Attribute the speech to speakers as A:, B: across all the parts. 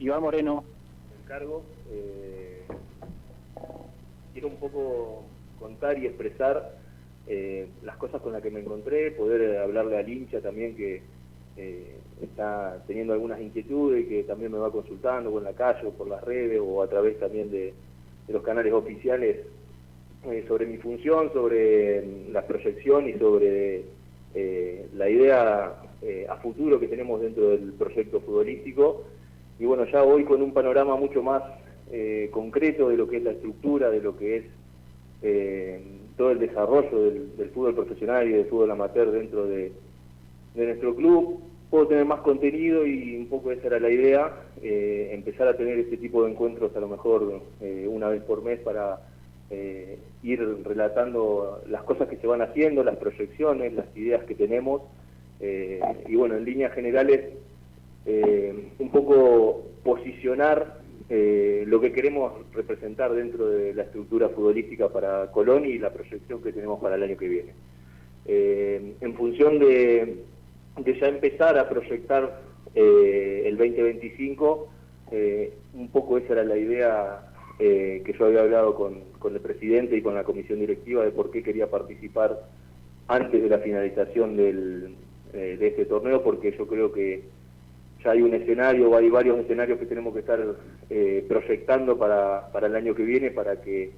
A: Iván Moreno.
B: El cargo. Quiero un poco contar y expresar las cosas con las que me encontré, poder hablarle al hincha también que está teniendo algunas inquietudes y que también me va consultando o en la calle o por las redes o a través también de los canales oficiales sobre mi función, sobre la proyección y sobre la idea a futuro que tenemos dentro del proyecto futbolístico. Y bueno, ya hoy con un panorama mucho más concreto de lo que es la estructura, de lo que es todo el desarrollo del fútbol profesional y del fútbol amateur dentro de nuestro club, puedo tener más contenido y un poco esa era la idea, empezar a tener este tipo de encuentros a lo mejor una vez por mes para ir relatando las cosas que se van haciendo, las proyecciones, las ideas que tenemos, y bueno, en líneas generales un poco posicionar lo que queremos representar dentro de la estructura futbolística para Colón y la proyección que tenemos para el año que viene. En función de ya empezar a proyectar el 2025, un poco esa era la idea que yo había hablado con el presidente y con la comisión directiva de por qué quería participar antes de la finalización de este torneo, porque yo creo que ya hay un escenario, hay varios escenarios que tenemos que estar proyectando para el año que viene, para que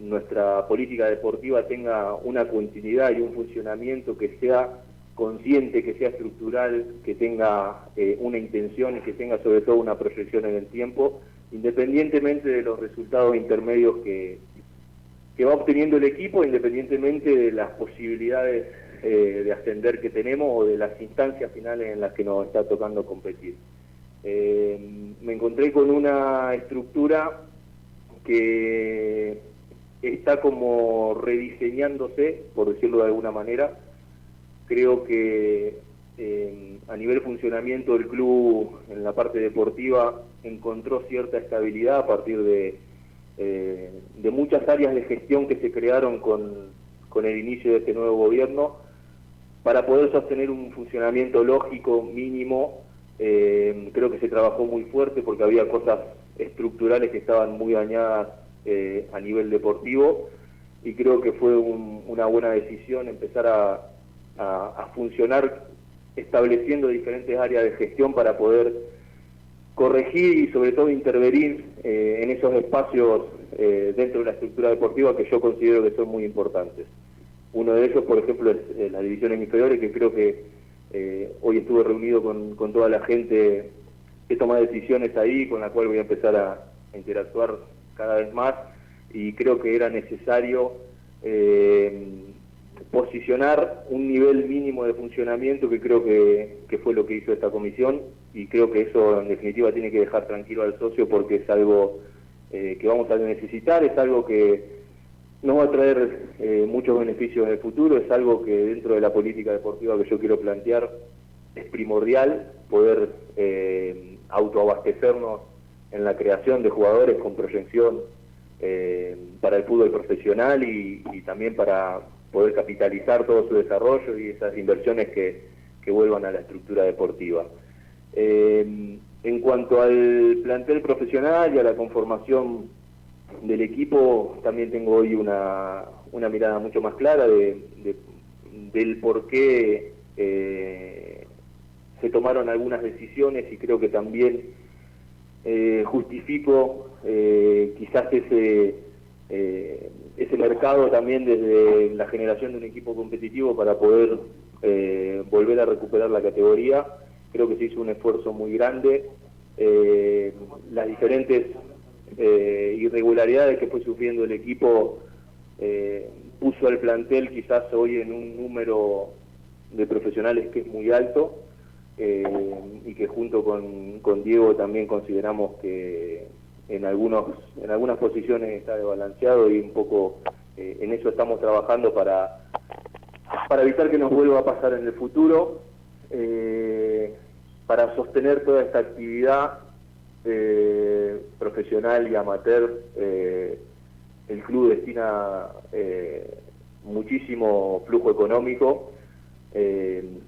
B: nuestra política deportiva tenga una continuidad y un funcionamiento que sea consciente, que sea estructural, que tenga una intención y que tenga sobre todo una proyección en el tiempo, independientemente de los resultados intermedios que va obteniendo el equipo, independientemente de las posibilidades de ascender que tenemos o de las instancias finales en las que nos está tocando competir. Me encontré con una estructura que está como rediseñándose, por decirlo de alguna manera. Creo que a nivel funcionamiento del club en la parte deportiva encontró cierta estabilidad a partir de muchas áreas de gestión que se crearon con el inicio de este nuevo gobierno para poder sostener un funcionamiento lógico mínimo. Creo que se trabajó muy fuerte porque había cosas estructurales que estaban muy dañadas a nivel deportivo, y creo que fue una buena decisión empezar a funcionar estableciendo diferentes áreas de gestión para poder corregir y sobre todo intervenir en esos espacios dentro de la estructura deportiva que yo considero que son muy importantes. Uno de ellos, por ejemplo, es las divisiones inferiores, que creo que hoy estuve reunido con toda la gente que toma decisiones ahí, con la cual voy a empezar a interactuar cada vez más, y creo que era necesario posicionar un nivel mínimo de funcionamiento, que creo que fue lo que hizo esta comisión, y creo que eso en definitiva tiene que dejar tranquilo al socio, porque es algo que vamos a necesitar, es algo que nos va a traer muchos beneficios en el futuro, es algo que dentro de la política deportiva que yo quiero plantear es primordial, poder autoabastecernos en la creación de jugadores con proyección para el fútbol profesional y también para poder capitalizar todo su desarrollo y esas inversiones que vuelvan a la estructura deportiva. En cuanto al plantel profesional y a la conformación del equipo, también tengo hoy una mirada mucho más clara del por qué se tomaron algunas decisiones, y creo que también justifico quizás ese mercado también desde la generación de un equipo competitivo para poder volver a recuperar la categoría. Creo que se hizo un esfuerzo muy grande. Las diferentes irregularidades que fue sufriendo el equipo puso al plantel quizás hoy en un número de profesionales que es muy alto, y que junto con Diego también consideramos que en algunas posiciones está desbalanceado, y un poco en eso estamos trabajando para evitar que nos vuelva a pasar en el futuro, para sostener toda esta actividad profesional y amateur. El club destina muchísimo flujo económico.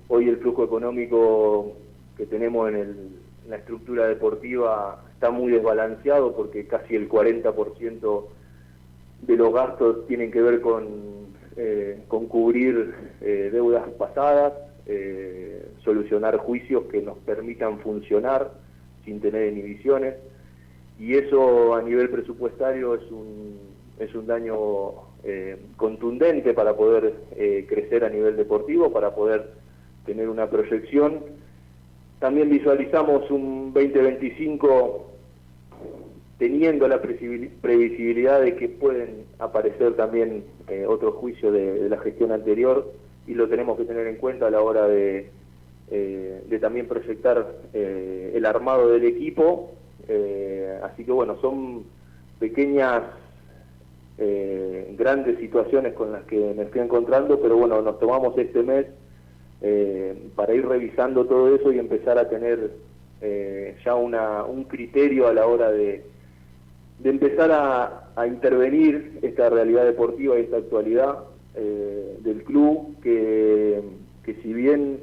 B: Hoy el flujo económico que tenemos en la estructura deportiva está muy desbalanceado porque casi el 40% de los gastos tienen que ver con cubrir deudas pasadas, solucionar juicios que nos permitan funcionar sin tener inhibiciones, y eso a nivel presupuestario es un daño contundente para poder crecer a nivel deportivo, para poder tener una proyección. También visualizamos un 2025 teniendo la previsibilidad de que pueden aparecer también otros juicios de la gestión anterior, y lo tenemos que tener en cuenta a la hora de también proyectar el armado del equipo. Así que bueno, son pequeñas, grandes situaciones con las que me estoy encontrando, pero bueno, nos tomamos este mes para ir revisando todo eso y empezar a tener ya un criterio a la hora de empezar a intervenir esta realidad deportiva y esta actualidad del club, que si bien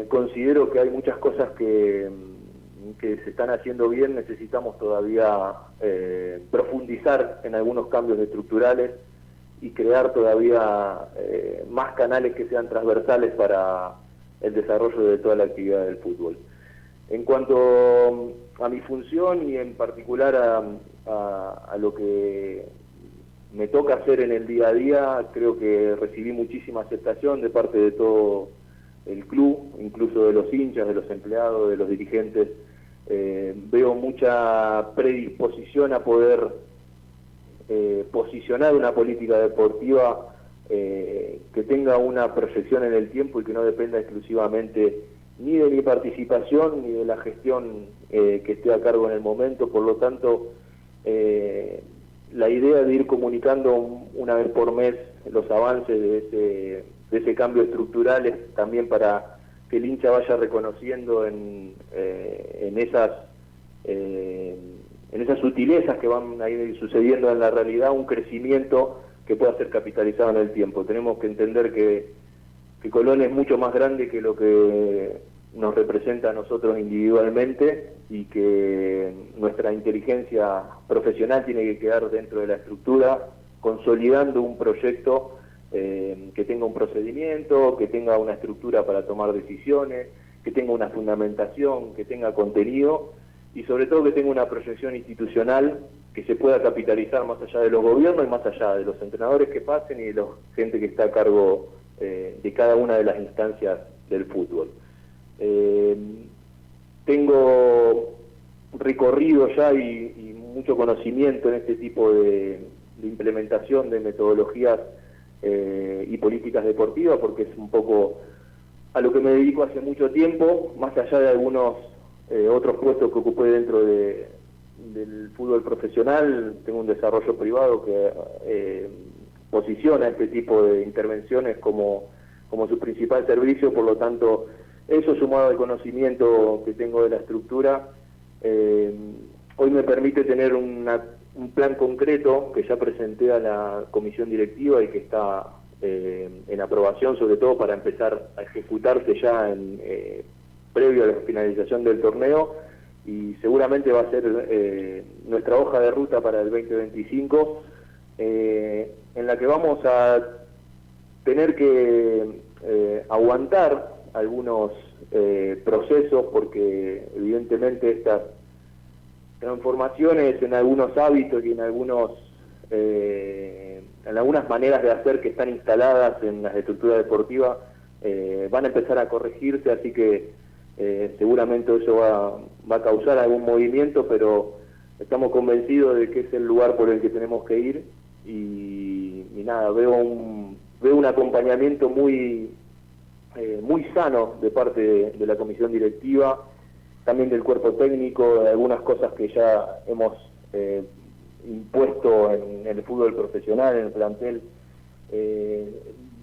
B: considero que hay muchas cosas que se están haciendo bien, necesitamos todavía profundizar en algunos cambios estructurales y crear todavía más canales que sean transversales para el desarrollo de toda la actividad del fútbol. En cuanto a mi función y en particular a lo que me toca hacer en el día a día, creo que recibí muchísima aceptación de parte de todo el club, incluso de los hinchas, de los empleados, de los dirigentes. Veo mucha predisposición a poder posicionar una política deportiva que tenga una proyección en el tiempo y que no dependa exclusivamente ni de mi participación ni de la gestión que esté a cargo en el momento. Por lo tanto, la idea de ir comunicando una vez por mes los avances de ese cambio estructural es también para que el hincha vaya reconociendo en esas sutilezas que van a ir sucediendo en la realidad un crecimiento que pueda ser capitalizado en el tiempo. Tenemos que entender que Colón es mucho más grande que lo que nos representa a nosotros individualmente, y que nuestra inteligencia profesional tiene que quedar dentro de la estructura, consolidando un proyecto que tenga un procedimiento, que tenga una estructura para tomar decisiones, que tenga una fundamentación, que tenga contenido y sobre todo que tenga una proyección institucional que se pueda capitalizar más allá de los gobiernos y más allá de los entrenadores que pasen y de la gente que está a cargo de cada una de las instancias del fútbol. Tengo recorrido ya y mucho conocimiento en este tipo de implementación de metodologías y políticas deportivas, porque es un poco a lo que me dedico hace mucho tiempo, más allá de algunos otros puestos que ocupé dentro del fútbol profesional. Tengo un desarrollo privado que posiciona este tipo de intervenciones como su principal servicio. Por lo tanto, eso sumado al conocimiento que tengo de la estructura, hoy me permite tener un plan concreto que ya presenté a la comisión directiva y que está en aprobación, sobre todo para empezar a ejecutarse ya previo a la finalización del torneo, y seguramente va a ser nuestra hoja de ruta para el 2025, en la que vamos a tener que aguantar algunos procesos, porque evidentemente estas transformaciones en algunos hábitos y en algunas maneras de hacer que están instaladas en las estructuras deportivas van a empezar a corregirse, así que seguramente eso va a causar algún movimiento, pero estamos convencidos de que es el lugar por el que tenemos que ir, y nada, veo un acompañamiento muy sano de parte de la comisión directiva, también del cuerpo técnico, de algunas cosas que ya hemos impuesto en el fútbol profesional, en el plantel.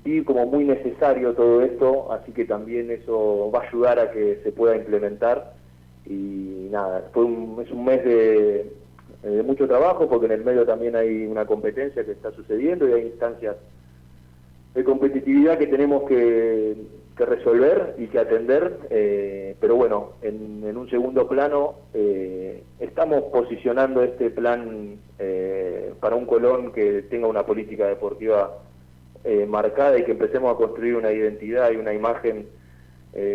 B: Vi como muy necesario todo esto, así que también eso va a ayudar a que se pueda implementar. Y nada, es un mes de mucho trabajo, porque en el medio también hay una competencia que está sucediendo y hay instancias de competitividad que tenemos que que resolver y que atender, pero bueno, en un segundo plano estamos posicionando este plan para un Colón que tenga una política deportiva marcada y que empecemos a construir una identidad y una imagen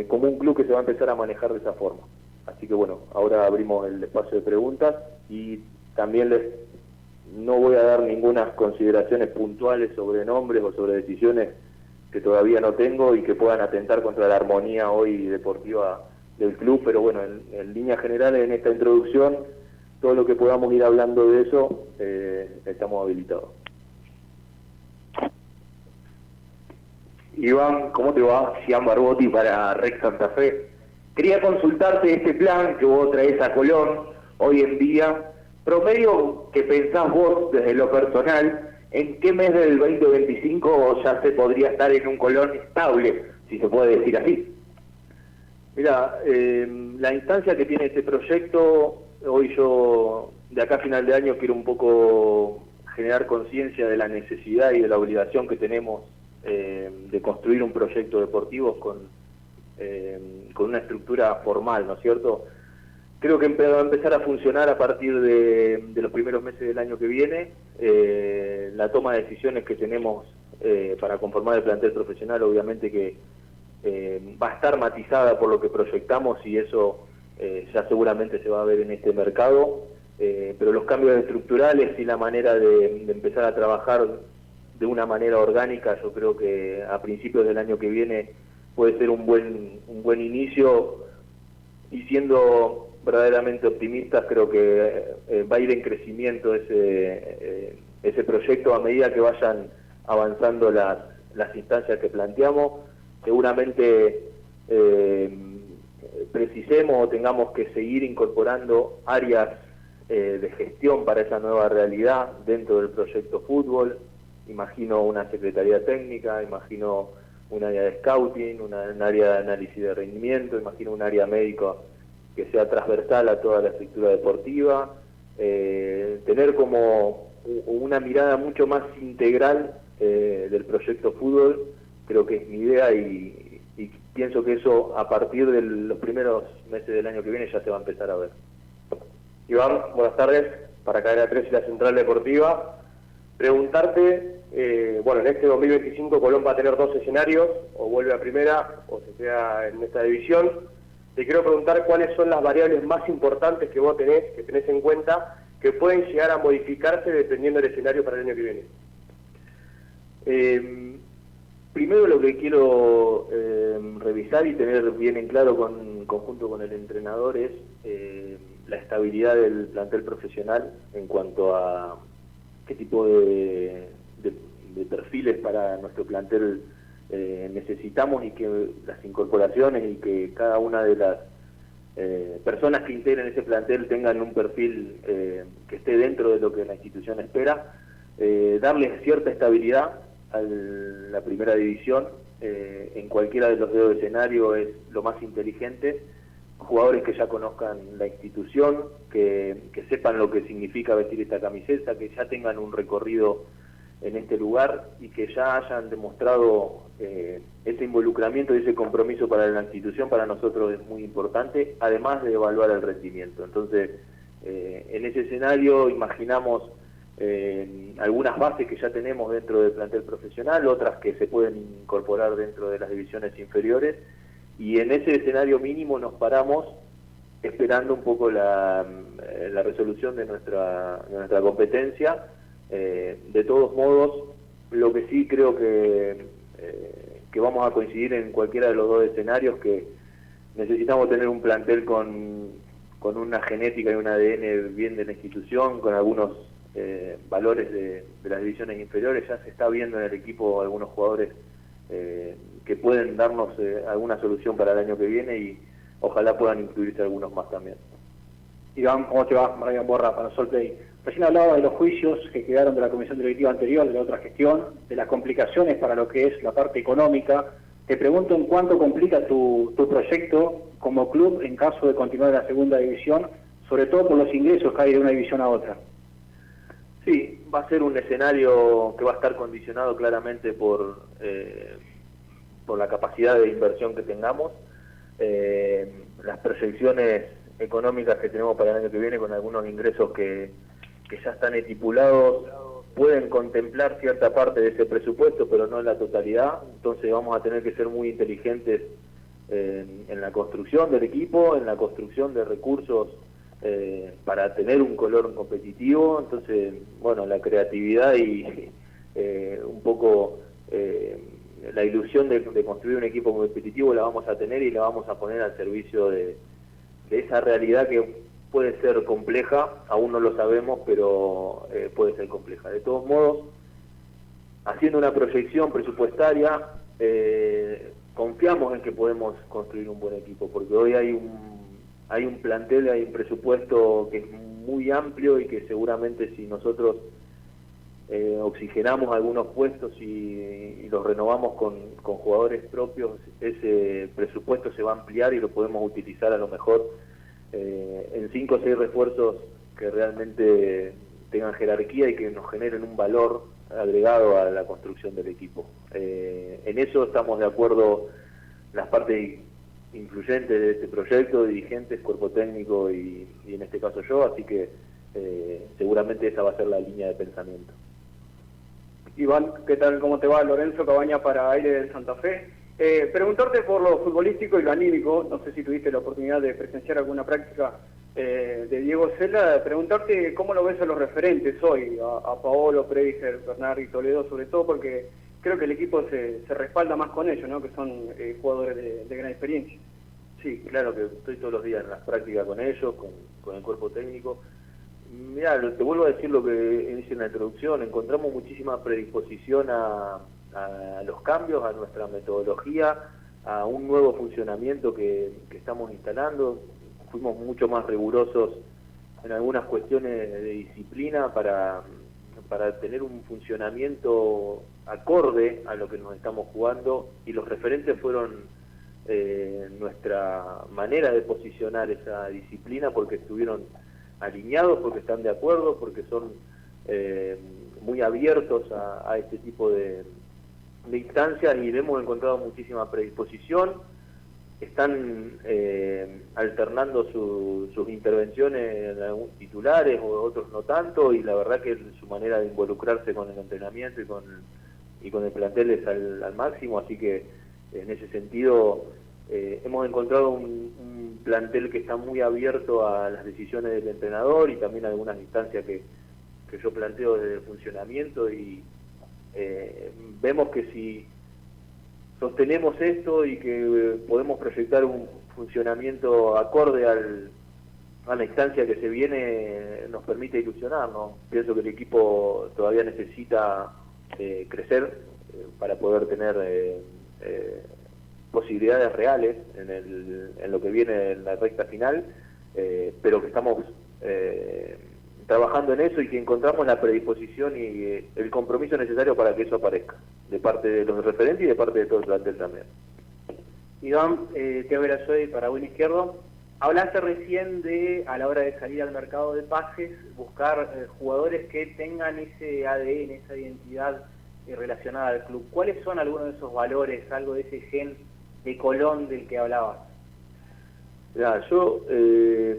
B: como un club que se va a empezar a manejar de esa forma. Así que bueno, ahora abrimos el espacio de preguntas y también no voy a dar ninguna consideraciones puntuales sobre nombres o sobre decisiones que todavía no tengo y que puedan atentar contra la armonía hoy deportiva del club, pero bueno, en líneas generales en esta introducción, todo lo que podamos ir hablando de eso, estamos habilitados.
A: Iván, ¿cómo te va? Cian Barbotti para Rex Santa Fe. Quería consultarte este plan que vos traes a Colón hoy en día, promedio que pensás vos desde lo personal, ¿en qué mes del 2025 ya se podría estar en un Colón estable, si se puede decir así?
B: Mira, la instancia que tiene este proyecto, hoy yo de acá a final de año quiero un poco generar conciencia de la necesidad y de la obligación que tenemos de construir un proyecto deportivo con una estructura formal, ¿no es cierto? Creo que va a empezar a funcionar a partir de los primeros meses del año que viene. La toma de decisiones que tenemos para conformar el plantel profesional, obviamente que va a estar matizada por lo que proyectamos y eso ya seguramente se va a ver en este mercado. Pero los cambios estructurales y la manera de empezar a trabajar de una manera orgánica, yo creo que a principios del año que viene puede ser un buen inicio, y siendo verdaderamente optimistas creo que va a ir en crecimiento ese proyecto a medida que vayan avanzando las instancias que planteamos. Seguramente precisemos o tengamos que seguir incorporando áreas de gestión para esa nueva realidad dentro del proyecto fútbol. Imagino una secretaría técnica, imagino un área de scouting, un área de análisis de rendimiento, imagino un área médico que sea transversal a toda la estructura deportiva, tener como una mirada mucho más integral del proyecto fútbol, creo que es mi idea y pienso que eso a partir de los primeros meses del año que viene ya se va a empezar a ver.
A: Iván, buenas tardes, para Cadena 3 y la Central Deportiva. Preguntarte, bueno, en este 2025 Colón va a tener 2 escenarios, o vuelve a primera o se queda en esta división. Te quiero preguntar cuáles son las variables más importantes que vos tenés en cuenta, que pueden llegar a modificarse dependiendo del escenario para el año que viene.
B: Primero lo que quiero revisar y tener bien en claro conjunto con el entrenador es la estabilidad del plantel profesional en cuanto a qué tipo de perfiles para nuestro plantel necesitamos y que las incorporaciones y que cada una de las personas que integren ese plantel tengan un perfil que esté dentro de lo que la institución espera, darle cierta estabilidad a la primera división en cualquiera de los dos escenarios es lo más inteligente. Jugadores que ya conozcan la institución, que sepan lo que significa vestir esta camiseta, que ya tengan un recorrido en este lugar y que ya hayan demostrado ese involucramiento y ese compromiso para la institución. Para nosotros es muy importante, además de evaluar el rendimiento. Entonces, en ese escenario imaginamos algunas bases que ya tenemos dentro del plantel profesional, otras que se pueden incorporar dentro de las divisiones inferiores, y en ese escenario mínimo nos paramos esperando un poco la resolución de nuestra competencia. De todos modos, lo que sí creo que vamos a coincidir en cualquiera de los dos escenarios, que necesitamos tener un plantel con una genética y un ADN bien de la institución, con algunos valores de las divisiones inferiores. Ya se está viendo en el equipo algunos jugadores que pueden darnos alguna solución para el año que viene y ojalá puedan incluirse algunos más también.
C: Iván, ¿cómo te va? Marian Borra para Solplay. Recién hablaba de los juicios que quedaron de la comisión directiva anterior, de la otra gestión, de las complicaciones para lo que es la parte económica. Te pregunto en cuánto complica tu proyecto como club en caso de continuar en la segunda división, sobre todo por los ingresos que hay de una división a otra.
B: Sí, va a ser un escenario que va a estar condicionado claramente por por la capacidad de inversión que tengamos, las proyecciones económicas que tenemos para el año que viene, con algunos ingresos que ya están estipulados, pueden contemplar cierta parte de ese presupuesto, pero no en la totalidad. Entonces vamos a tener que ser muy inteligentes en la construcción del equipo, en la construcción de recursos para tener un color competitivo. Entonces, bueno, la creatividad y un poco la ilusión de construir un equipo competitivo la vamos a tener y la vamos a poner al servicio de esa realidad que puede ser compleja, aún no lo sabemos, pero puede ser compleja. De todos modos, haciendo una proyección presupuestaria, confiamos en que podemos construir un buen equipo, porque hoy hay un plantel, hay un presupuesto que es muy amplio y que seguramente si nosotros oxigenamos algunos puestos y los renovamos con jugadores propios, ese presupuesto se va a ampliar y lo podemos utilizar a lo mejor en 5 o 6 refuerzos que realmente tengan jerarquía y que nos generen un valor agregado a la construcción del equipo. En eso estamos de acuerdo las partes influyentes de este proyecto, dirigentes, cuerpo técnico y en este caso yo, así que seguramente esa va a ser la línea de pensamiento.
D: Iván, ¿qué tal? ¿Cómo te va? Lorenzo Cabaña para Aire del Santa Fe. Preguntarte por lo futbolístico y lo anímico, no sé si tuviste la oportunidad de presenciar alguna práctica de Diego Cela, preguntarte cómo lo ves a los referentes hoy, a Paolo, Preiser, Bernardi, Toledo, sobre todo porque creo que el equipo se respalda más con ellos, ¿no? Que son jugadores de gran experiencia.
B: Sí, claro que estoy todos los días en las prácticas con ellos, con el cuerpo técnico. Mirá, te vuelvo a decir lo que dije en la introducción, encontramos muchísima predisposición a los cambios, a nuestra metodología, a un nuevo funcionamiento que estamos instalando. Fuimos mucho más rigurosos en algunas cuestiones de disciplina para tener un funcionamiento acorde a lo que nos estamos jugando, y los referentes fueron nuestra manera de posicionar esa disciplina, porque estuvieron alineados, porque están de acuerdo, porque son muy abiertos a este tipo de instancias, y le hemos encontrado muchísima predisposición. Están alternando sus intervenciones en algunos titulares o otros no tanto, y la verdad que su manera de involucrarse con el entrenamiento y con el plantel es al máximo, así que en ese sentido hemos encontrado un plantel que está muy abierto a las decisiones del entrenador y también a algunas instancias que yo planteo desde el funcionamiento, y vemos que si sostenemos esto y que podemos proyectar un funcionamiento acorde a la instancia que se viene, nos permite ilusionarnos. Pienso que el equipo todavía necesita crecer para poder tener posibilidades reales en lo que viene en la recta final, pero que estamos trabajando en eso y que encontramos la predisposición y el compromiso necesario para que eso aparezca, de parte de los referentes y de parte de todo el plantel también.
D: Iván, Teo Verasoy para Buen Izquierdo. Hablaste recién de, a la hora de salir al mercado de pases, buscar jugadores que tengan ese ADN, esa identidad relacionada al club. ¿Cuáles son algunos de esos valores, algo de ese gen de Colón del que hablabas?
B: Ya, yo he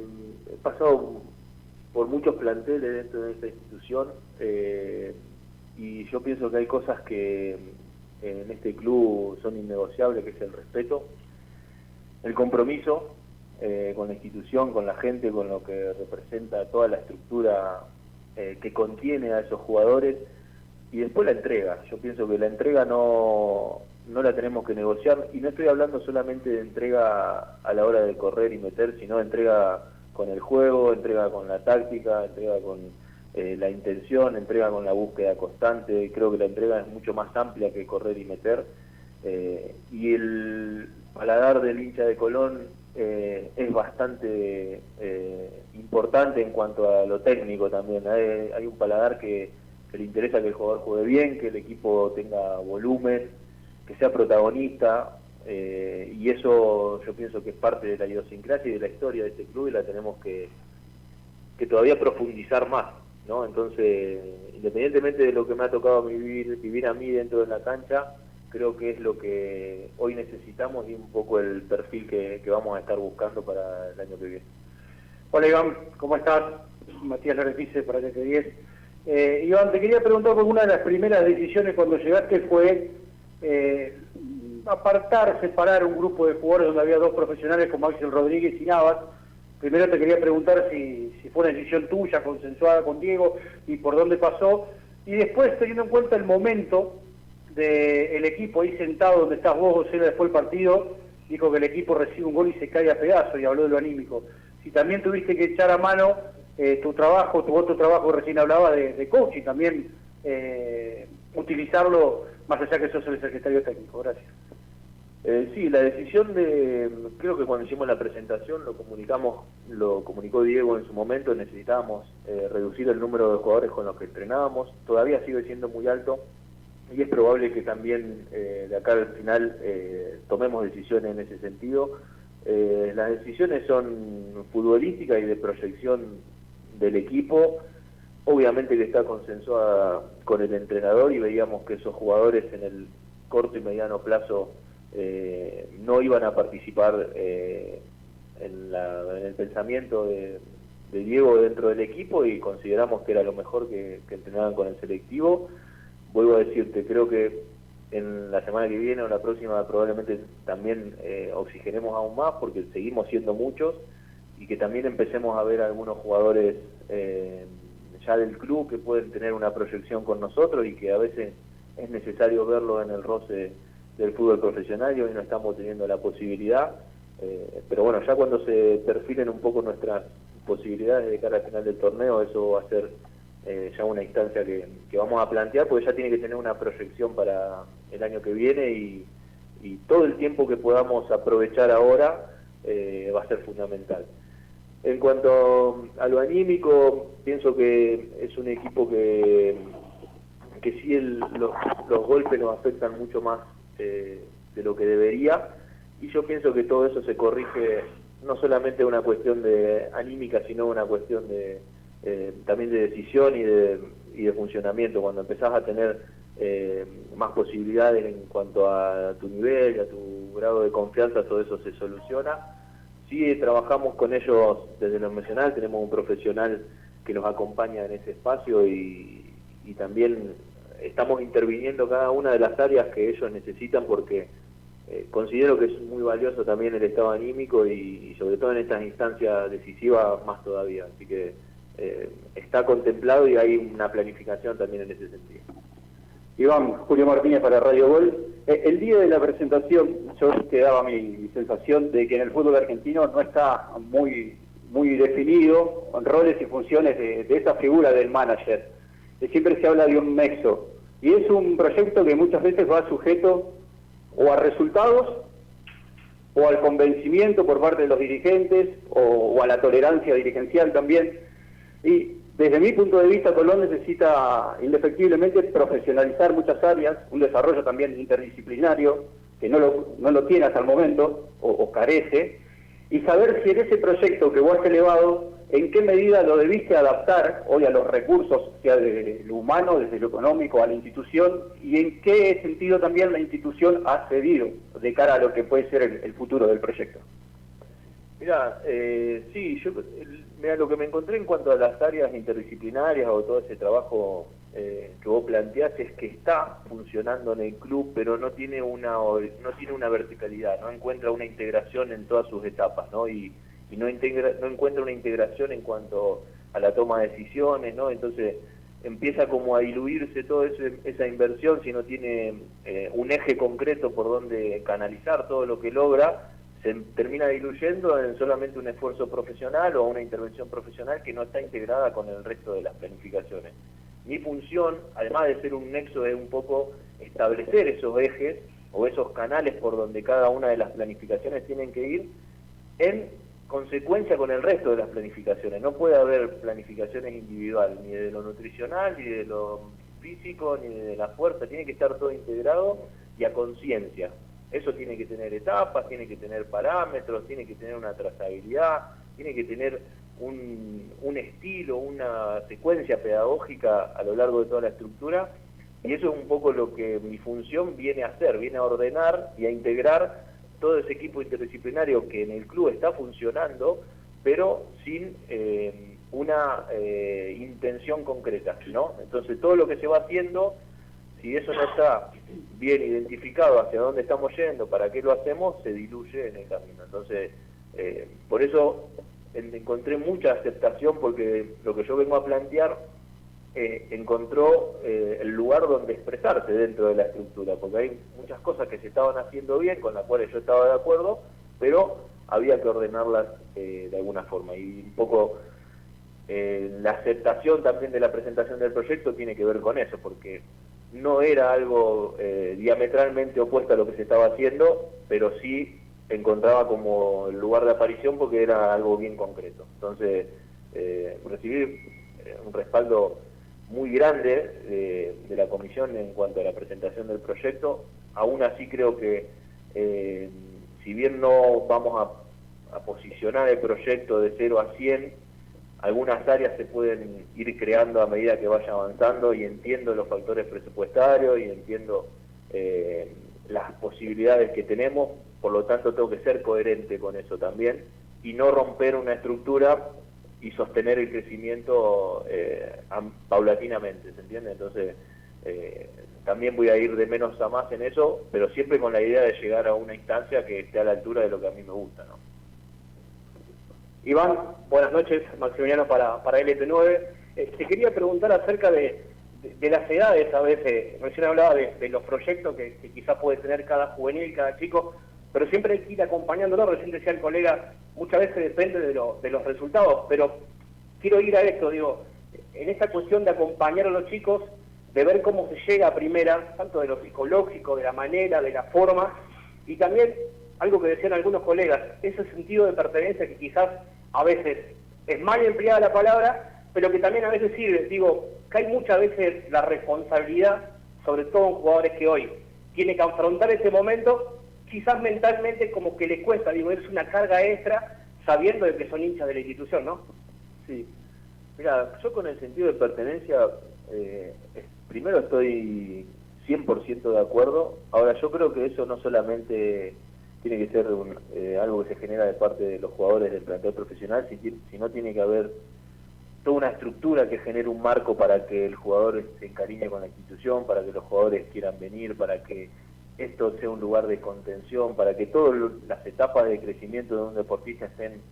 B: pasado por muchos planteles dentro de esta institución, y yo pienso que hay cosas que en este club son innegociables, que es el respeto, el compromiso con la institución, con la gente, con lo que representa toda la estructura que contiene a esos jugadores, y después la entrega. Yo pienso que la entrega no la tenemos que negociar, y no estoy hablando solamente de entrega a la hora de correr y meter, sino de entrega con el juego, entrega con la táctica, entrega con la intención, entrega con la búsqueda constante. Creo que la entrega es mucho más amplia que correr y meter, y el paladar del hincha de Colón es bastante importante en cuanto a lo técnico también. Hay un paladar que le interesa que el jugador juegue bien, que el equipo tenga volumen, que sea protagonista, y eso yo pienso que es parte de la idiosincrasia y de la historia de este club, y la tenemos que todavía profundizar más, ¿no? Entonces, independientemente de lo que me ha tocado vivir a mí dentro de la cancha, creo que es lo que hoy necesitamos y un poco el perfil que vamos a estar buscando para el año que viene.
C: Hola Iván, ¿cómo estás? Matías Lorefice para el T10. Iván, te quería preguntar por una de las primeras decisiones cuando llegaste fue separar un grupo de jugadores donde había dos profesionales como Axel Rodríguez y Navas. Primero te quería preguntar si fue una decisión tuya, consensuada con Diego, y por dónde pasó. Y después, teniendo en cuenta el momento del equipo ahí sentado donde estás vos, José, después del partido, dijo que el equipo recibe un gol y se cae a pedazos y habló de lo anímico. Si también tuviste que echar a mano tu otro trabajo, recién hablaba de coaching, también utilizarlo más allá que sos el secretario técnico. Gracias.
B: Sí, la decisión creo que cuando hicimos la presentación lo comunicó Diego en su momento, necesitábamos reducir el número de jugadores con los que entrenábamos, todavía sigue siendo muy alto y es probable que también de acá al final tomemos decisiones en ese sentido. Las decisiones son futbolísticas y de proyección del equipo, obviamente que está consensuada con el entrenador y veíamos que esos jugadores en el corto y mediano plazo no iban a participar en el pensamiento de Diego dentro del equipo y consideramos que era lo mejor que entrenaran con el selectivo. Vuelvo a decirte, creo que en la semana que viene o la próxima probablemente también oxigenemos aún más porque seguimos siendo muchos y que también empecemos a ver algunos jugadores ya del club que pueden tener una proyección con nosotros y que a veces es necesario verlo en el roce del fútbol profesional y hoy no estamos teniendo la posibilidad, pero bueno, ya cuando se perfilen un poco nuestras posibilidades de cara al final del torneo, eso va a ser ya una instancia que vamos a plantear, porque ya tiene que tener una proyección para el año que viene y todo el tiempo que podamos aprovechar ahora va a ser fundamental. En cuanto a lo anímico, pienso que es un equipo que sí los golpes nos afectan mucho más de lo que debería, y yo pienso que todo eso se corrige no solamente una cuestión de anímica, sino una cuestión de también de decisión y de funcionamiento. Cuando empezás a tener más posibilidades en cuanto a tu nivel y a tu grado de confianza, todo eso se soluciona. Sí, trabajamos con ellos desde lo emocional, tenemos un profesional que nos acompaña en ese espacio y también estamos interviniendo cada una de las áreas que ellos necesitan porque considero que es muy valioso también el estado anímico y sobre todo en estas instancias decisivas más todavía. Así que está contemplado y hay una planificación también en ese sentido.
C: Iván, Julio Martínez para Radio Gol. El día de la presentación yo quedaba mi sensación de que en el fútbol argentino no está muy definido con roles y funciones de esa figura del manager. Siempre se habla de un nexo y es un proyecto que muchas veces va sujeto o a resultados o al convencimiento por parte de los dirigentes o a la tolerancia dirigencial también. Y desde mi punto de vista, Colón necesita indefectiblemente profesionalizar muchas áreas, un desarrollo también interdisciplinario, que no lo tiene hasta el momento, o carece, y saber si en ese proyecto que vos has elevado, en qué medida lo debiste adaptar hoy a los recursos, sea de lo humano, desde lo económico, a la institución, y en qué sentido también la institución ha cedido de cara a lo que puede ser el futuro del proyecto.
B: Mira, sí, mira, lo que me encontré en cuanto a las áreas interdisciplinarias o todo ese trabajo que vos planteás es que está funcionando en el club, pero no tiene una verticalidad, no encuentra una integración en todas sus etapas, ¿no? Y no encuentra una integración en cuanto a la toma de decisiones, ¿no? Entonces empieza como a diluirse toda esa inversión si no tiene un eje concreto por donde canalizar todo lo que logra. Se termina diluyendo en solamente un esfuerzo profesional o una intervención profesional que no está integrada con el resto de las planificaciones. Mi función, además de ser un nexo, es un poco establecer esos ejes o esos canales por donde cada una de las planificaciones tienen que ir en consecuencia con el resto de las planificaciones. No puede haber planificaciones individuales, ni de lo nutricional, ni de lo físico, ni de la fuerza, tiene que estar todo integrado y a conciencia. Eso tiene que tener etapas, tiene que tener parámetros, tiene que tener una trazabilidad, tiene que tener un estilo, una secuencia pedagógica a lo largo de toda la estructura, Y eso es un poco lo que mi función viene a hacer, viene a ordenar y a integrar todo ese equipo interdisciplinario que en el club está funcionando, pero sin una intención concreta, ¿no? Entonces todo lo que se va haciendo, si eso no está bien identificado hacia dónde estamos yendo, para qué lo hacemos, se diluye en el camino. Entonces, por eso encontré mucha aceptación, porque lo que yo vengo a plantear encontró el lugar donde expresarse dentro de la estructura, porque hay muchas cosas que se estaban haciendo bien, con las cuales yo estaba de acuerdo, pero había que ordenarlas de alguna forma. Y un poco la aceptación también de la presentación del proyecto tiene que ver con eso, porque no era algo diametralmente opuesto a lo que se estaba haciendo, pero sí encontraba como el lugar de aparición porque era algo bien concreto. Entonces, recibí un respaldo muy grande de la comisión en cuanto a la presentación del proyecto. Aún así creo que si bien no vamos a posicionar el proyecto de 0 a 100, algunas áreas se pueden ir creando a medida que vaya avanzando, y entiendo los factores presupuestarios y entiendo las posibilidades que tenemos, por lo tanto tengo que ser coherente con eso también y no romper una estructura y sostener el crecimiento paulatinamente, ¿se entiende? Entonces, también voy a ir de menos a más en eso, pero siempre con la idea de llegar a una instancia que esté a la altura de lo que a mí me gusta, ¿no?
D: Iván, buenas noches, Maximiliano para LT9. Te quería preguntar acerca de las edades a veces. Recién hablaba de los proyectos que quizás puede tener cada juvenil, cada chico, pero siempre hay que ir acompañándolo. Recién decía el colega, muchas veces depende de los resultados, pero quiero ir a esto, digo, en esta cuestión de acompañar a los chicos, de ver cómo se llega a primera, tanto de lo psicológico, de la manera, de la forma, y también algo que decían algunos colegas, ese sentido de pertenencia que quizás a veces es mal empleada la palabra, pero que también a veces sirve. Digo, que hay muchas veces la responsabilidad, sobre todo en jugadores que hoy tienen que afrontar ese momento, quizás mentalmente como que les cuesta, digo, es una carga extra sabiendo de que son hinchas de la institución, ¿no?
B: Sí. Mira, yo con el sentido de pertenencia, primero estoy 100% de acuerdo. Ahora, yo creo que eso no solamente tiene que ser algo que se genera de parte de los jugadores del plantel profesional, sino tiene que haber toda una estructura que genere un marco para que el jugador se encariñe con la institución, para que los jugadores quieran venir, para que esto sea un lugar de contención, para que todas las etapas de crecimiento de un deportista estén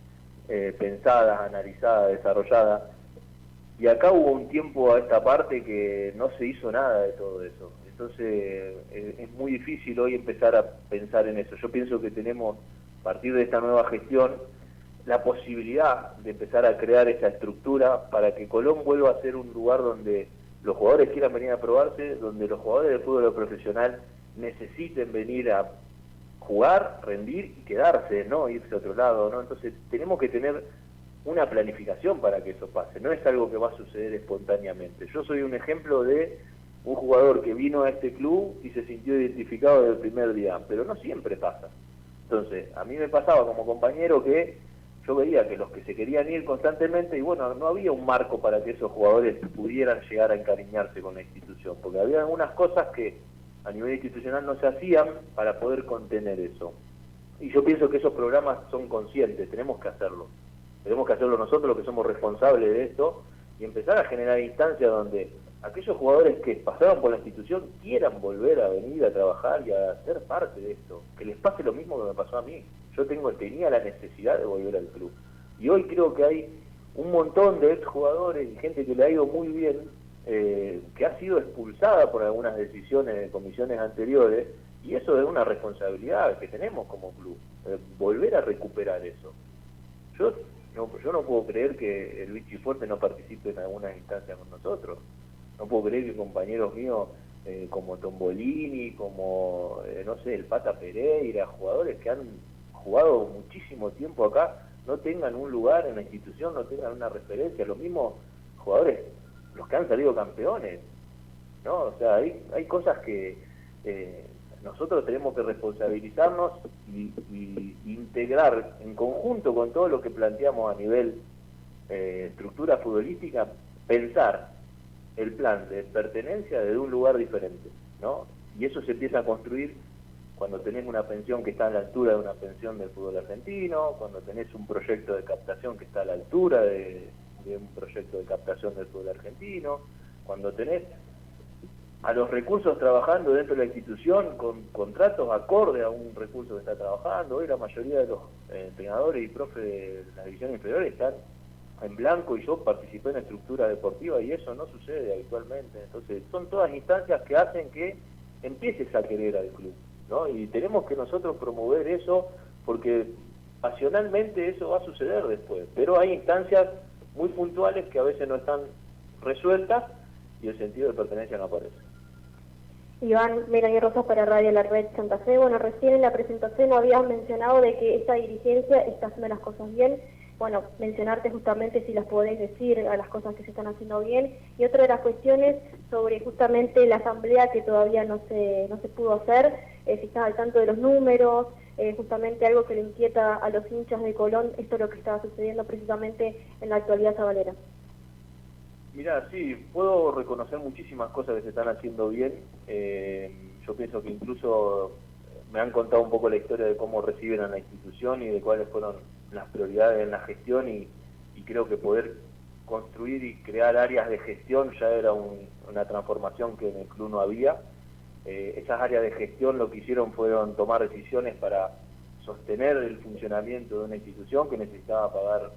B: pensadas, analizadas, desarrolladas. Y acá hubo un tiempo a esta parte que no se hizo nada de todo eso. Entonces es muy difícil hoy empezar a pensar en eso. Yo pienso que tenemos, a partir de esta nueva gestión, la posibilidad de empezar a crear esa estructura para que Colón vuelva a ser un lugar donde los jugadores quieran venir a probarse, donde los jugadores del fútbol profesional necesiten venir a jugar, rendir y quedarse, no irse a otro lado, ¿no? Entonces tenemos que tener una planificación para que eso pase, no es algo que va a suceder espontáneamente. Yo soy un ejemplo de un jugador que vino a este club y se sintió identificado desde el primer día, pero no siempre pasa. Entonces, a mí me pasaba como compañero que yo veía que los que se querían ir constantemente, y bueno, no había un marco para que esos jugadores pudieran llegar a encariñarse con la institución, porque había algunas cosas que a nivel institucional no se hacían para poder contener eso. Y yo pienso que esos programas son conscientes, tenemos que hacerlo. Tenemos que hacerlo nosotros, los que somos responsables de esto, y empezar a generar instancias donde aquellos jugadores que pasaron por la institución quieran volver a venir a trabajar y a ser parte de esto. Que les pase lo mismo que me pasó a mí. Yo tenía la necesidad de volver al club. Y hoy creo que hay un montón de exjugadores y gente que le ha ido muy bien, que ha sido expulsada por algunas decisiones de comisiones anteriores, y eso es una responsabilidad que tenemos como club, volver a recuperar eso. Yo no puedo creer que el Vichy Fuerte no participe en algunas instancias con nosotros. No puedo creer que compañeros míos como Tombolini, como, no sé, el Pata Pereira, jugadores que han jugado muchísimo tiempo acá, no tengan un lugar en la institución, no tengan una referencia. Los mismos jugadores, los que han salido campeones, ¿no? O sea, hay cosas que nosotros tenemos que responsabilizarnos y integrar en conjunto con todo lo que planteamos a nivel estructura futbolística, pensar el plan de pertenencia desde un lugar diferente, ¿no? Y eso se empieza a construir cuando tenés una pensión que está a la altura de una pensión del fútbol argentino, cuando tenés un proyecto de captación que está a la altura de un proyecto de captación del fútbol argentino, cuando tenés a los recursos trabajando dentro de la institución con contratos acorde a un recurso que está trabajando. Hoy la mayoría de los entrenadores y profes de las divisiones inferiores están en blanco, y yo participé en la estructura deportiva y eso no sucede habitualmente. Entonces son todas instancias que hacen que empieces a querer al club, ¿no? Y tenemos que nosotros promover eso, porque pasionalmente eso va a suceder después, pero hay instancias muy puntuales que a veces no están resueltas y el sentido de pertenencia no aparece.
E: Iván, Melanie Rosas para Radio La Red Santa Fe. Bueno, recién en la presentación habías mencionado de que esta dirigencia está haciendo las cosas bien. Bueno, mencionarte justamente si las podés decir a las cosas que se están haciendo bien. Y otra de las cuestiones sobre justamente la asamblea que todavía no se pudo hacer, si estás al tanto de los números, justamente algo que le inquieta a los hinchas de Colón, esto es lo que estaba sucediendo precisamente en la actualidad sabalera.
B: Mirá, sí, puedo reconocer muchísimas cosas que se están haciendo bien. Yo pienso que incluso me han contado un poco la historia de cómo reciben a la institución y de cuáles fueron las prioridades en la gestión, y creo que poder construir y crear áreas de gestión ya era una transformación que en el club no había. Esas áreas de gestión lo que hicieron fueron tomar decisiones para sostener el funcionamiento de una institución que necesitaba pagar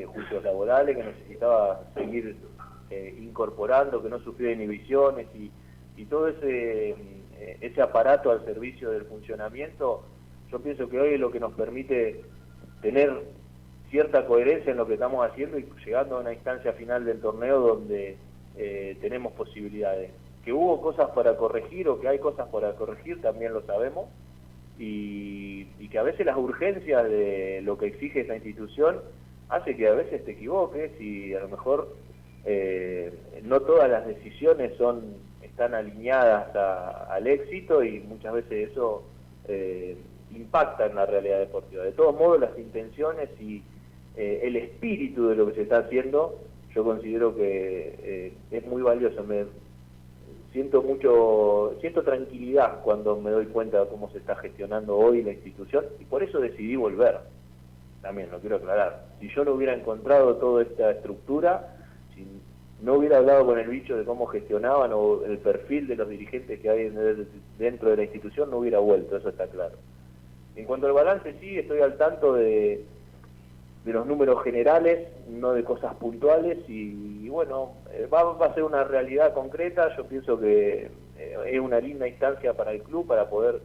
B: juicios laborales, que necesitaba seguir incorporando, que no sufriera inhibiciones, y todo ese aparato al servicio del funcionamiento. Yo pienso que hoy es lo que nos permite tener cierta coherencia en lo que estamos haciendo y llegando a una instancia final del torneo donde tenemos posibilidades. Que hubo cosas para corregir o que hay cosas para corregir también lo sabemos, y que a veces las urgencias de lo que exige esta institución hace que a veces te equivoques, y a lo mejor no todas las decisiones están alineadas al éxito, y muchas veces eso impacta en la realidad deportiva. De todos modos, las intenciones y el espíritu de lo que se está haciendo, yo considero que es muy valioso. Siento tranquilidad cuando me doy cuenta de cómo se está gestionando hoy la institución, y por eso decidí volver. También lo quiero aclarar. Si yo no hubiera encontrado toda esta estructura, si no hubiera hablado con el bicho de cómo gestionaban o el perfil de los dirigentes que hay dentro de la institución, no hubiera vuelto, eso está claro. En cuanto al balance, sí, estoy al tanto de los números generales, no de cosas puntuales, y bueno, va a ser una realidad concreta. Yo pienso que es una linda instancia para el club para poder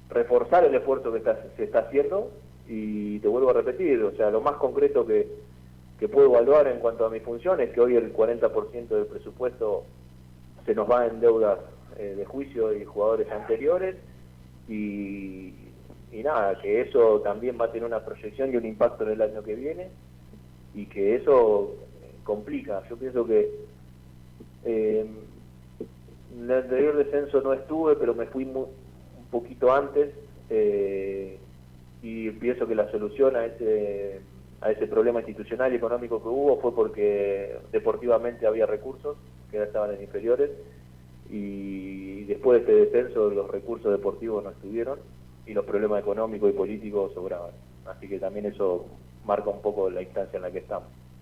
B: reforzar el esfuerzo que se está haciendo, y te vuelvo a repetir, o sea, lo más concreto que puedo evaluar en cuanto a mi función es que hoy el 40% del presupuesto se nos va en deudas de juicio y jugadores anteriores, y nada, que eso también va a tener una proyección y un impacto en el año que viene, y que eso complica. Yo pienso que en el anterior descenso no estuve, pero me fui un poquito antes, y pienso que la solución a ese problema institucional y económico que hubo fue porque deportivamente había recursos que ya estaban en inferiores, y después de este descenso los recursos deportivos no estuvieron y los problemas económicos y políticos sobraban. Así que también eso marca un poco la instancia en la que estamos.